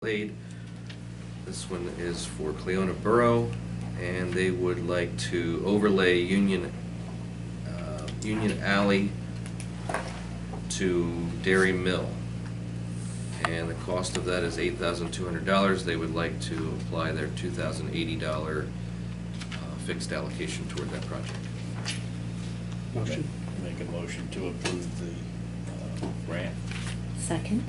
This one is for Cleona Borough, and they would like to overlay Union Alley to Dairy Mill. And the cost of that is $8,200. They would like to apply their $2,080 fixed allocation toward that project. Motion? Make a motion to approve the grant. Second.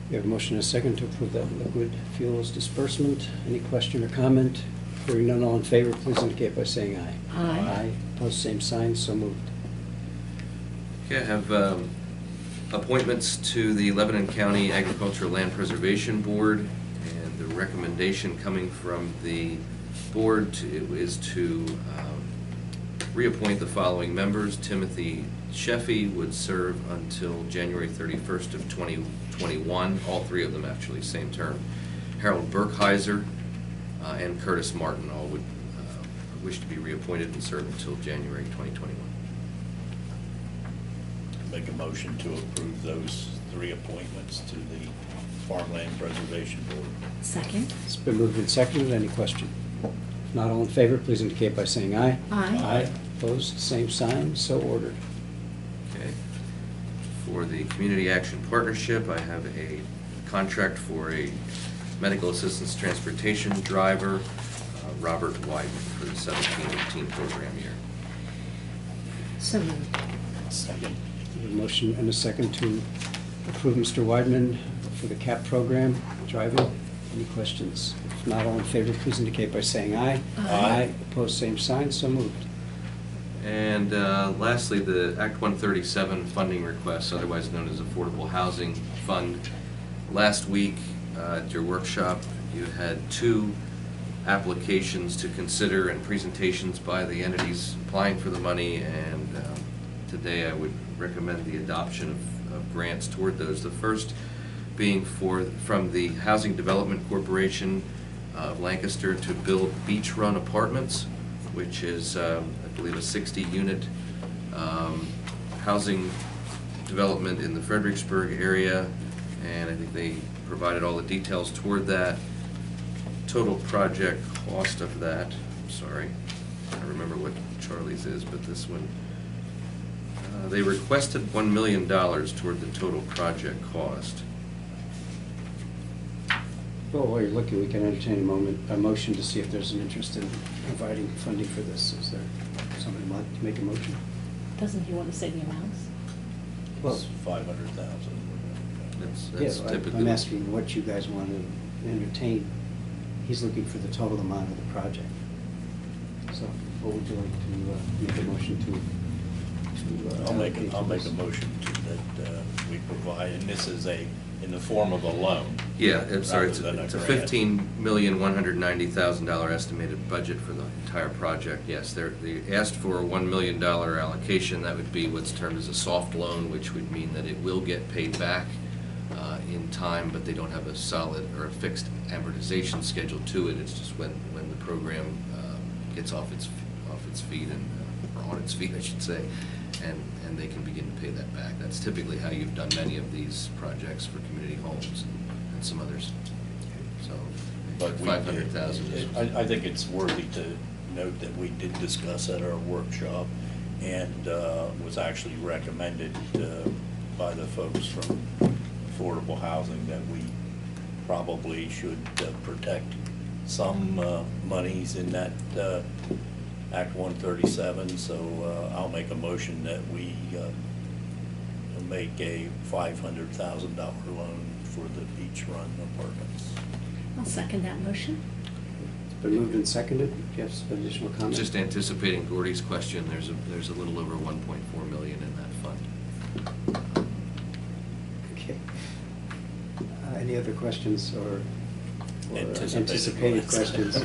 We have a motion and a second to approve that liquid fuels disbursement. Any question or comment? Hearing none, all in favor, please indicate by saying aye. Aye. Aye. Opposed, same sign, so moved. Okay, I have appointments to the Lebanon County Agricultural Land Preservation Board, and the recommendation coming from the board is to reappoint the following members. Timothy Sheffey would serve until January 31st of 2021, all three of them actually, same term. Harold Burkheiser and Curtis Martin all would wish to be reappointed and serve until January 2021. Make a motion to approve those three appointments to the Farmland Preservation Board. Second. It's been moved and seconded. Any question? If not, all in favor, please indicate by saying aye. Aye. Aye. Opposed, same sign, so ordered. Okay. For the Community Action Partnership, I have a contract for a medical assistance transportation driver, Robert Wyden, for the 17-18 program year. So moved. Second. We have a motion and a second to approve Mr. Weidman for the CAP program, driving. Any questions? If not, all in favor, please indicate by saying aye. Aye. Opposed, same sign, so moved. And lastly, the Act 137 funding request, otherwise known as Affordable Housing Fund. Last week at your workshop, you had 2 applications to consider and presentations by the entities applying for the money, and today I would recommend the adoption of grants toward those. The first being from the Housing Development Corporation of Lancaster to build Beach Run Apartments, which is, I believe, a 60-unit housing development in the Fredericksburg area, and I think they provided all the details toward that. Total project cost of that, I'm sorry, I don't remember what Charlie's is, but this one, they requested $1 million toward the total project cost. Well, while you're looking, we can entertain a motion to see if there's an interest in providing funding for this. Is there somebody want to make a motion? Doesn't he want to say the amounts? Well, It's 500,000. That's yeah, typically. I'm asking what you guys want to entertain. He's looking for the total amount of the project. So, what would you like to make a motion to I'll make allocate a to this? motion that we provide, and this is in the form of a loan. Yeah, it's sorry, it's rather a than a grant. $15,190,000 estimated budget for the entire project. Yes, they asked for a $1 million allocation. That would be what's termed as a soft loan, which would mean that it will get paid back in time, but they don't have a solid or a fixed amortization schedule to it. It's just when the program gets off its feet, and or on its feet, I should say, and they can begin to pay that back. That's typically how you've done many of these projects for community homes and some others. So, But we 500,000 is. I think it's worthy to note that we did discuss at our workshop, and was actually recommended by the folks from Affordable Housing that we probably should protect some monies in that Act 137. So I'll make a motion that we make a $500,000 loan for the Beach Run Apartments. I'll second that motion. It's been moved and seconded. Do you have some additional comments? Just anticipating Gordy's question, there's a little over 1.4 million in that fund. Okay. Any other questions or Anticipated questions?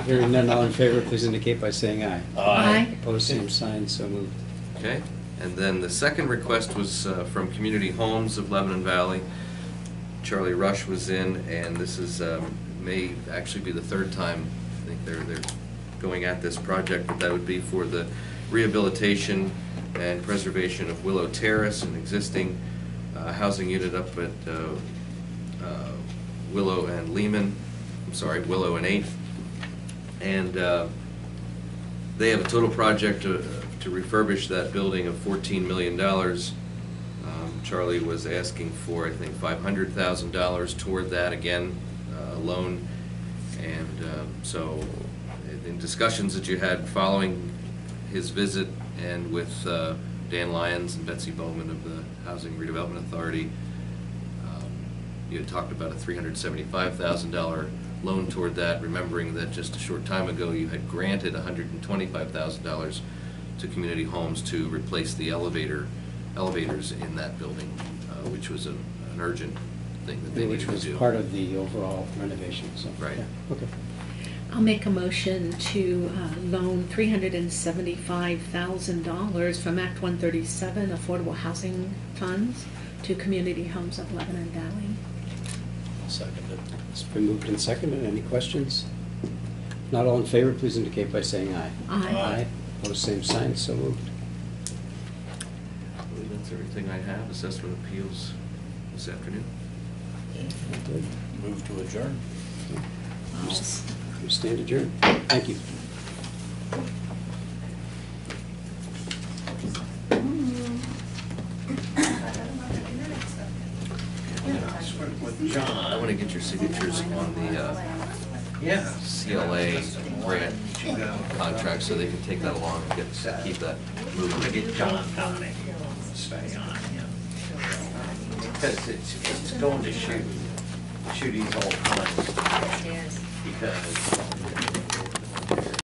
Hearing none, all in favor, please indicate by saying aye. Aye. Opposed, same sign, so moved. Okay, and then the second request was from Community Homes of Lebanon Valley. Charlie Rush was in, and this is may actually be the third time I think they're going at this project, but that would be for the rehabilitation and preservation of Willow Terrace, an existing housing unit up at Willow and Lehman, Willow and 8th. And they have a total project to refurbish that building of $14 million. Charlie was asking for, I think, $500,000 toward that again, loan. And so in discussions that you had following his visit and with Dan Lyons and Betsy Bowman of the Housing Redevelopment Authority, you had talked about a $375,000 loan toward that, remembering that just a short time ago you had granted $125,000 to community homes to replace the elevators in that building, which was an urgent thing that they needed to do. Which was part of the overall renovation, so. Right. Yeah, okay. I'll make a motion to loan $375,000 from Act 137 Affordable Housing Funds to community homes of Lebanon Valley. I'll second it. It's been moved and seconded. Any questions? Not all in favor, please indicate by saying aye. Aye. Aye. Opposed, same sign, so moved. I believe that's everything I have. Assessment appeals this afternoon. Good. Move to adjourn. We stand adjourned. Thank you. I want to get your signatures on the CLA grant contract so they can take that along and keep that moving. To get John down there, stay on him. Because it's going to shoot these old times. Because